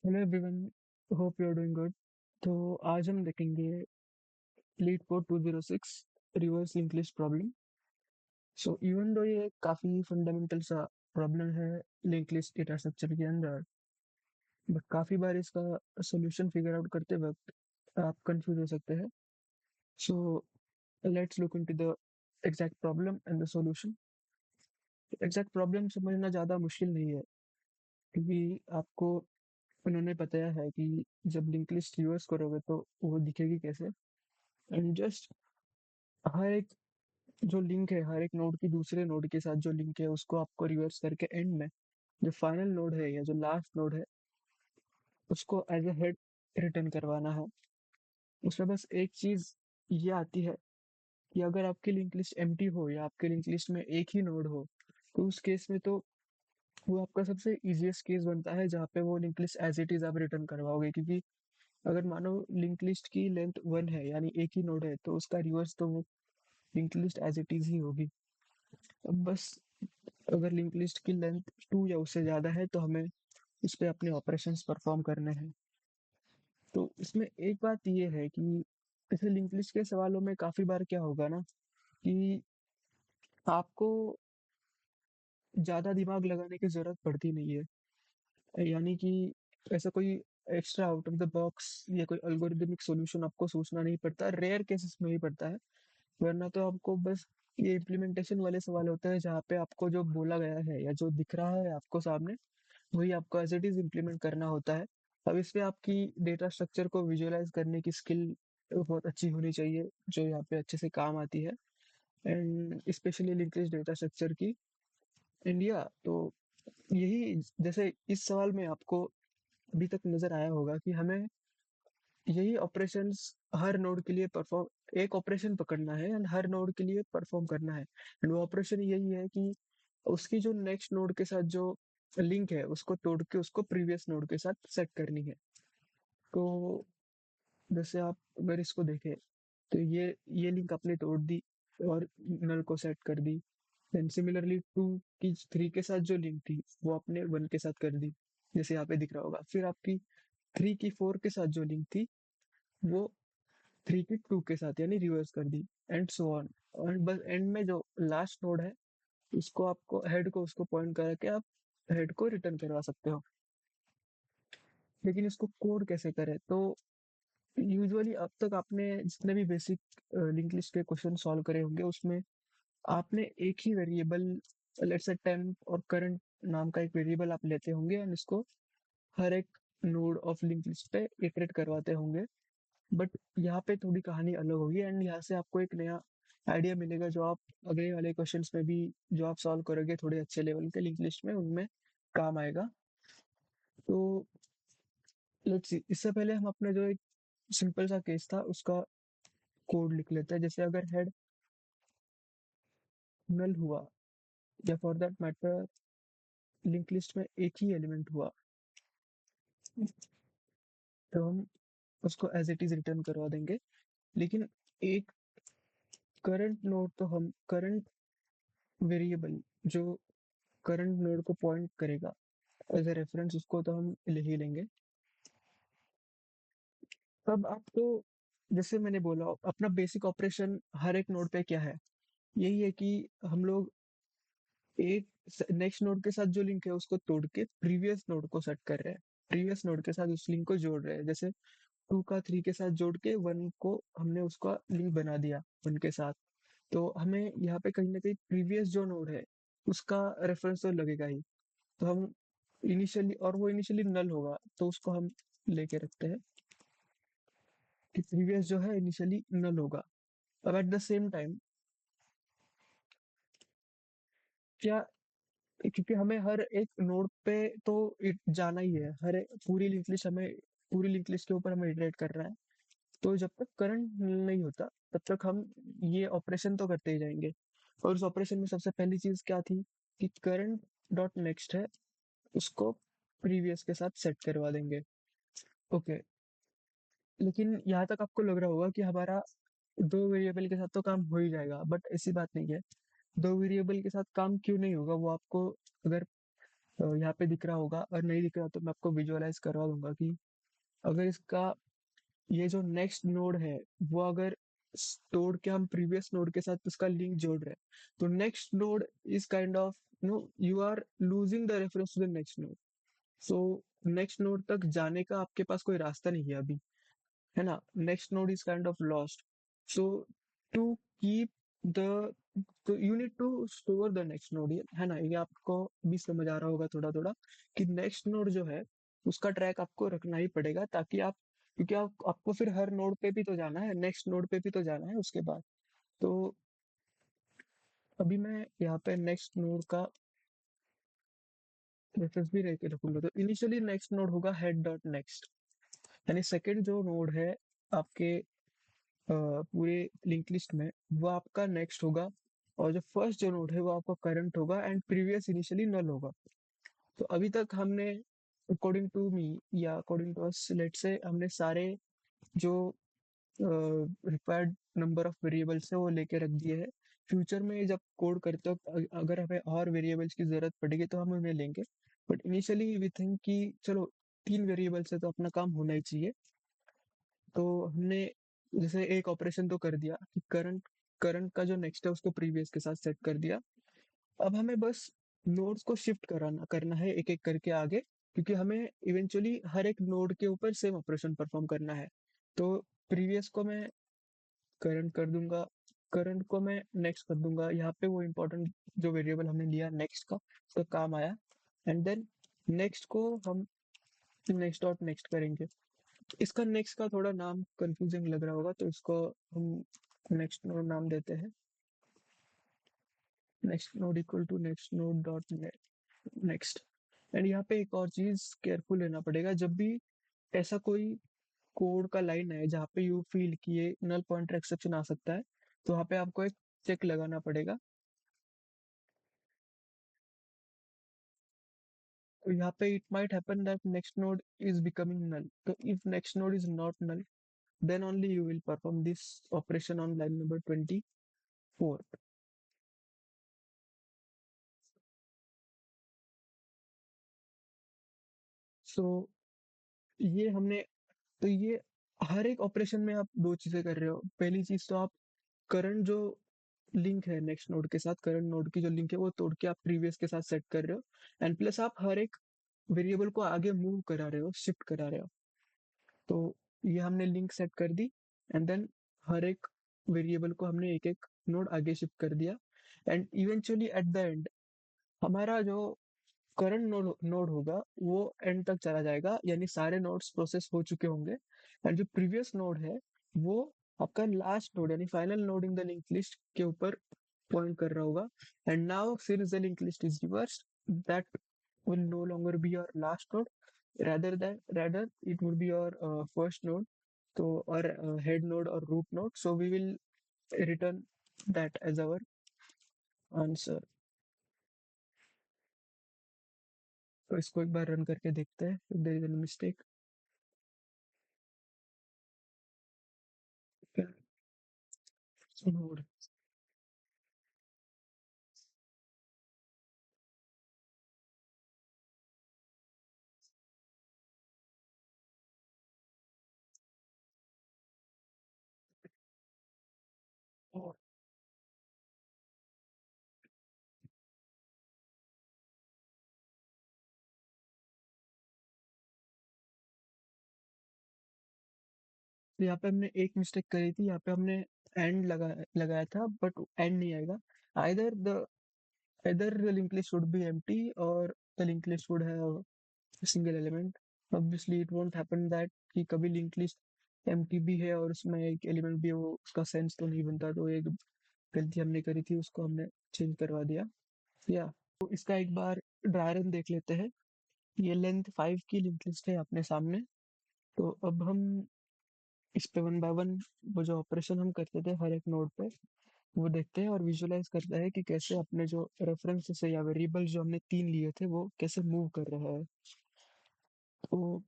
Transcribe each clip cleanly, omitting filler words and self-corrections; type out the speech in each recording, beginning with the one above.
Hello everyone, hope you are doing good. तो आज हम देखेंगे LeetCode 206 reverse link list problem. So even though ये काफ़ी फंडामेंटल सा प्रॉब्लम है लिंक लिस्ट डेटा स्ट्रक्चर के अंदर, बट काफ़ी बार इसका सॉल्यूशन फिगर आउट करते वक्त आप कंफ्यूज हो सकते हैं। So let's look into the exact problem and the solution. Exact problem समझना ज़्यादा मुश्किल नहीं है, क्योंकि आपको उन्होंने बताया है कि जब लिंक लिस्ट रिवर्स करोगे तो वो दिखेगी कैसे। एंड जस्ट हर एक जो लिंक है, हर एक नोड की दूसरे नोड के साथ जो लिंक है उसको आपको रिवर्स करके एंड में जो फाइनल नोड है या जो लास्ट नोड है उसको एज ए हेड रिटर्न करवाना है। उसमें बस एक चीज ये आती है कि अगर आपकी लिंक लिस्ट एम्प्टी हो या आपके लिंक लिस्ट में एक ही नोड हो, तो उस केस में तो वो आपका सबसे इजीएस्ट केस बनता है जहाँ पे वो link list as it is आप रिटर्न करवाओगे, क्योंकि अगर मानो लिंक लिस्ट की लेंथ 1 है यानी एक ही नोड है, तो उसका रिवर्स तो वो link list as it is ही होगी। अब बस अगर लिंक लिस्ट की लेंथ 2 या उससे ज़्यादा है तो हमें इस पे अपने ऑपरेशंस परफॉर्म करने हैं। तो इसमें एक बात ये है कि ऐसे लिंक लिस्ट के सवालों में काफ़ी बार क्या होगा ना कि आपको ज़्यादा दिमाग लगाने की ज़रूरत पड़ती नहीं है, यानी कि ऐसा कोई extra out of the box या कोई अल्गोरिदमिक सॉल्यूशन आपको सोचना नहीं पड़ता, रेयर केसेस में ही पड़ता है। वरना तो आपको बस ये इम्प्लीमेंटेशन वाले सवाल होते हैं जहाँ पे आपको जो बोला गया है या जो दिख रहा है आपको सामने वही आपको एज इट इज इम्प्लीमेंट करना होता है। अब इसमें आपकी डेटा स्ट्रक्चर को विजुअलाइज करने की स्किल बहुत अच्छी होनी चाहिए, जो यहाँ पे अच्छे से काम आती है, and specially linked data structure की इंडिया। तो यही जैसे इस सवाल में आपको अभी तक नजर आया होगा कि हमें यही ऑपरेशंस हर नोड के लिए परफॉर्म एक ऑपरेशन पकड़ना है एंड हर नोड के लिए परफॉर्म करना है। एंड वो ऑपरेशन यही है कि उसकी जो नेक्स्ट नोड के साथ जो लिंक है उसको तोड़ के उसको प्रीवियस नोड के साथ सेट करनी है। तो जैसे आप अगर इसको देखें तो ये लिंक आपने तोड़ दी और नल को सेट कर दी। देन सिमिलरली 2 की 3 के साथ जो लिंक थी वो आपने 1 के साथ कर दी, जैसे यहाँ पे दिख रहा होगा। फिर आपकी 3 की 4 के साथ जो लिंक थी वो 3 की 2 के साथ यानी रिवर्स कर दी, एंड सो ऑन। और बस एंड में जो लास्ट नोड है उसको आपको हेड को उसको पॉइंट करके आप हेड को रिटर्न करवा सकते हो। लेकिन इसको कोड कैसे करें? तो यूजुअली अब तक आपने जितने भी बेसिक लिंक लिस्ट के क्वेश्चन सॉल्व करे होंगे उसमें आपने एक ही वेरिएबल, लेट्स से टेम्प और करंट नाम का एक वेरिएबल आप लेते होंगे एंड इसको हर एक नोड ऑफ लिंक लिस्ट पे इटरेट करवाते होंगे। बट यहाँ पे थोड़ी कहानी अलग होगी एंड यहाँ से आपको एक नया आइडिया मिलेगा जो आप अगले वाले क्वेश्चंस में भी जो आप सॉल्व करोगे थोड़े अच्छे लेवल के लिंक लिस्ट में उनमें काम आएगा। तो लेट्स सी, इससे पहले हम अपने जो एक सिंपल सा केस था उसका कोड लिख लेते हैं। जैसे अगर हेड नल हुआ या for that matter link list में एक ही एलिमेंट हुआ, तो हम उसको एज इट इज रिटर्न करवा देंगे। लेकिन एक करंट नोड तो हम करंट वेरिएबल जो करंट नोड को पॉइंट करेगा एज ए रेफरेंस उसको तो हम ले ही लेंगे। तब आपको जैसे मैंने बोला अपना बेसिक ऑपरेशन हर एक नोड पे क्या है, यही है कि हम लोग एक नेक्स्ट नोड के साथ जो लिंक है उसको तोड़ के प्रीवियस नोड को सेट कर रहे हैं, प्रीवियस नोड के साथ उस लिंक को जोड़ रहे हैं। जैसे 2 का 3 के साथ जोड़ के 1 को हमने उसका लिंक बना दिया 1 के साथ। तो हमें यहाँ पे कहीं ना कहीं प्रीवियस जो नोड है उसका रेफरेंस तो लगेगा ही। तो हम इनिशियली, और वो इनिशियली नल होगा तो उसको हम लेके रखते हैं कि प्रीवियस जो है इनिशियली नल होगा। अब एट द सेम टाइम क्या, क्योंकि हमें हर एक नोड पे तो जाना ही है, हर पूरी लिंक लिस्ट हमें, पूरी लिंक लिस्ट के ऊपर हमें इटरेट कर रहा है। तो जब तक करंट नहीं होता तब तक हम ये ऑपरेशन तो करते ही जाएंगे। और उस ऑपरेशन में सबसे पहली चीज क्या थी कि करंट डॉट नेक्स्ट है उसको प्रीवियस के साथ सेट करवा देंगे। ओके, लेकिन यहाँ तक आपको लग रहा होगा कि हमारा दो वेरिएबल के साथ तो काम हो ही जाएगा, बट ऐसी बात नहीं है। दो वेरिएबल के साथ काम क्यों नहीं होगा वो आपको अगर यहाँ पे दिख रहा होगा, और नहीं दिख रहा तो मैं आपको विजुअलाइज करवा दूंगा कि अगर इसका ये जो नेक्स्ट नोड है वो अगर तोड़ के हम प्रीवियस नोड के साथ उसका लिंक जोड़ रहे हैं, तो next node is kind of, no, you are losing the reference to the next node. So next node तक जाने का आपके पास कोई रास्ता नहीं है अभी, है ना? Next node is kind of lost. So to keep the, तो you need to store the next node, है ना? ये आपको भी समझ आ रहा होगा थोड़ा थोड़ा कि नेक्स्ट नोड जो है उसका ट्रैक आपको रखना ही पड़ेगा, ताकि आप, क्योंकि आपको फिर हर नोड पे भी तो जाना है, नेक्स्ट नोड पे भी तो जाना है उसके बाद। तो अभी मैं यहाँ पे नेक्स्ट नोड का रेफरेंस भी रख रखूंगा। तो इनिशियली नेक्स्ट नोड होगा हेड डॉट नेक्स्ट, यानी सेकंड जो नोड है आपके पूरे लिंक लिस्ट में, वो आपका नेक्स्ट होगा। और जो फर्स्ट जो नोड है वो आपका करंट होगा, एंड प्रीवियस इनिशियली नल होगा। तो अभी तक हमने, अकॉर्डिंग टू मी या अकॉर्डिंग टू अस, लेट से हमने सारे जो रिक्वायर्ड नंबर ऑफ वेरिएबल्स है वो लेके रख दिए हैं। फ्यूचर में जब कोड करते हो अगर हमें और वेरिएबल्स की जरूरत पड़ेगी तो हम उन्हें लेंगे, बट इनिशियली वी थिंक कि चलो 3 वेरिएबल्स है तो अपना काम होना ही चाहिए। तो हमने जैसे एक ऑपरेशन तो कर दिया कि करंट करंट का जो नेक्स्ट है उसको प्रीवियस के साथ सेट कर दिया। अब हमें बस नोड्स को शिफ्ट कराना करना है एक एक करके आगे, क्योंकि हमें इवेंचुअली हर एक नोड के ऊपर सेम ऑपरेशन परफॉर्म करना है। तो प्रीवियस को मैं करंट कर दूंगा, करंट को मैं नेक्स्ट कर दूंगा, यहाँ पे वो इम्पोर्टेंट जो वेरिएबल हमने लिया नेक्स्ट का उसका काम आया। एंड देन नेक्स्ट को हम नेक्स्ट डॉट नेक्स्ट करेंगे। इसका नेक्स्ट का थोड़ा नाम कंफ्यूजिंग लग रहा होगा, तो इसको हम नेक्स्ट नोड नाम देते हैं। Next node equal to next node dot next. And यहाँ पे एक और चीज केयरफुल रहना पड़ेगा, जब भी ऐसा कोई कोड का लाइन है जहाँ पे यू फील कि ये नल पॉइंटर एक्सेप्शन आ सकता है, तो वहाँ पे आपको एक चेक लगाना पड़ेगा। तो यहाँ पे it might happen that next node is becoming null, तो if next node is not null, then only you will perform this operation on line number 24. So ये हमने, तो ये हर एक ऑपरेशन में आप दो चीजें कर रहे हो। पहली चीज तो आप करंट जो लिंक है नेक्स्ट नोड के साथ, करंट नोड की जो लिंक है वो तोड़ के आप प्रीवियस के साथ सेट कर रहे हो, एंड प्लस आप हर एक वेरिएबल को आगे मूव करा रहे हो, शिफ्ट करा रहे हो। तो ये हमने लिंक सेट कर दी, एंड देन हर एक वेरिएबल को हमने एक एक नोड आगे शिफ्ट कर दिया। And eventually at the end हमारा जो करंट नोड नोड होगा वो एंड तक चला जाएगा, यानी सारे नोड्स प्रोसेस हो चुके होंगे। एंड जो प्रीवियस नोड है वो आपका लास्ट नोड यानी final node in the link list के ऊपर पॉइंट कर रहा होगा। And now since the link list is reversed, that will no longer be your last node, rather it would be your first node, so or head node or root node. So we will return that as our answer. तो इसको एक बार run करके देखते हैं if there is any mistake. Node. तो यहाँ पे हमने एक मिस्टेक करी थी, यहाँ पे हमने एंड लगाया था, बट एंड नहीं आएगा। Either the either the linked list should be empty or the linked list would have a single element. Obviously it won't happen that कि कभी linked list empty भी है और उसमें एक एलिमेंट भी है, वो उसका सेंस तो नहीं बनता। तो एक गलती हमने करी थी, उसको हमने चेंज करवा दिया। या तो इसका एक बार ड्राई रन देख लेते हैं। ये लेंथ 5 की लिंक लिस्ट है अपने सामने। तो अब हम इस पे वन बाय वन वो जो ऑपरेशन हम करते थे हर एक नोड पे वो देखते हैं, और विजुअलाइज करता है कि कैसे अपने जो रेफरेंसेस है या वेरिएबल जो हमने 3 लिए थे वो कैसे मूव कर रहा है। तो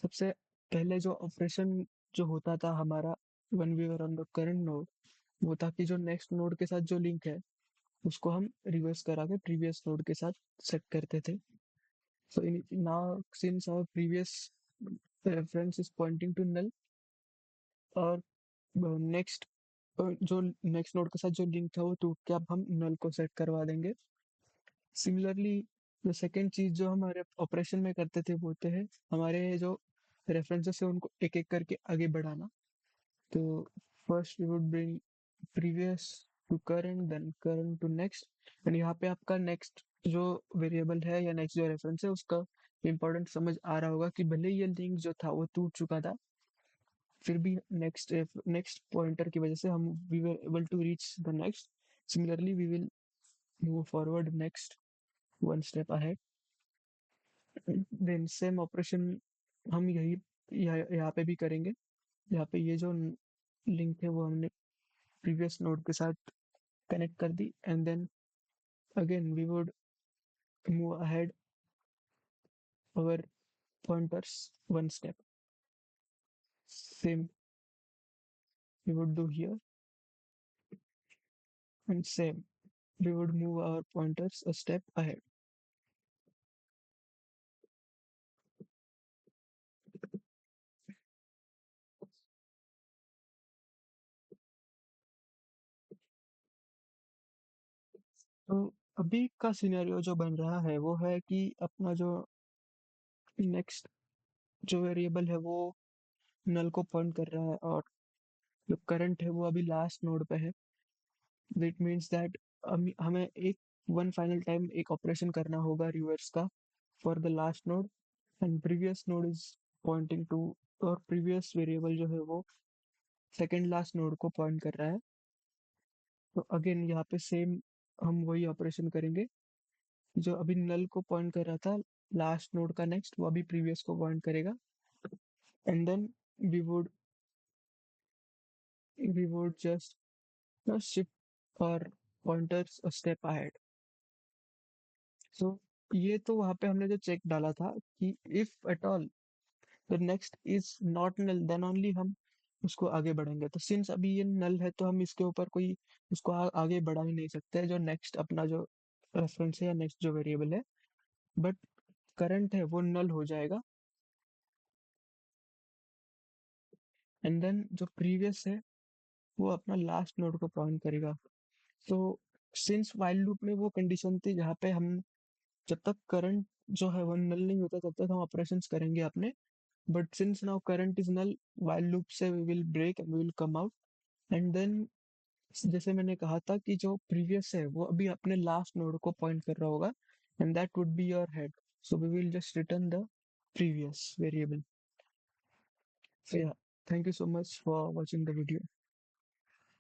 सबसे पहले जो ऑपरेशन जो होता था हमारा one we were on the current node, वो था कि जो नेक्स्ट नोड के साथ जो लिंक है उसको हम रिवर्स करा के प्रीवियस नोड के साथ सेट करते थे। Now since our previous reference is pointing to null, और नेक्स्ट जो नेक्स्ट नोड के साथ जो लिंक था वो टूट के अब हम नल को सेट करवा देंगे। सिमिलरली जो सेकंड चीज जो हमारे ऑपरेशन में करते थे वो होते हैं हमारे जो रेफरेंसेस है उनको एक एक करके आगे बढ़ाना। तो first we would bring previous to current, then current to next, and यहाँ पे आपका नेक्स्ट जो वेरिएबल है या नेक्स्ट जो रेफरेंस है उसका इम्पोर्टेंट समझ आ रहा होगा कि भले ही ये लिंक जो था वो टूट चुका था, फिर भी नेक्स्ट पॉइंटर की वजह से हम we were able to reach the next. Similarly we will move forward next one step ahead, then same operation हम यही यहाँ पे भी करेंगे। यहाँ पे ये जो लिंक है वो हमने प्रीवियस नोड के साथ कनेक्ट कर दी, and then again we would move ahead our pointers one step. Same we would do here, and same we would move our pointers a step ahead. तो अभी का सिनेरियो जो बन रहा है वो है कि अपना जो नेक्स्ट जो वेरिएबल है वो नल को पॉइंट कर रहा है, और जो करंट है वो अभी लास्ट नोड पे है। दैट मीन्स दैट हमें एक वन फाइनल टाइम एक ऑपरेशन करना होगा रिवर्स का for the last node, and previous node is pointing to, और प्रीवियस वेरिएबल जो है वो सेकेंड लास्ट नोड को पॉइंट कर रहा है। तो अगेन यहाँ पे सेम हम वही ऑपरेशन करेंगे, जो अभी नल को पॉइंट कर रहा था लास्ट नोड का नेक्स्ट वो अभी प्रीवियस को पॉइंट करेगा, and then we would we would just shift our pointers a step ahead. So ये तो वहाँ पे हमने जो चेक डाला था कि if at all the next is not null then only हम उसको आगे बढ़ेंगे। तो सिंस अभी ये नल है तो हम इसके ऊपर कोई उसको आगे बढ़ा ही नहीं सकते, जो नेक्स्ट अपना जो रेफरेंस है या नेक्स्ट जो वेरिएबल है, बट करंट है वो नल हो जाएगा, एंड देन जो प्रीवियस है वो अपना लास्ट नोड को पॉइंट करेगा। तो सिंस व्हाइल लूप में वो कंडीशन थी जहाँ पे हम जब तक करंट जो है वो नल नहीं होता तब तक हम ऑपरेशंस करेंगे अपने, but since now current is null while loop से we will break and we will come out, and then जैसे मैंने कहा था कि जो प्रीवियस है वो अभी अपने लास्ट नोड को पॉइंट कर रहा होगा, and that would be your head, so we will just return the previous variable. So yeah, thank you so much for watching the video.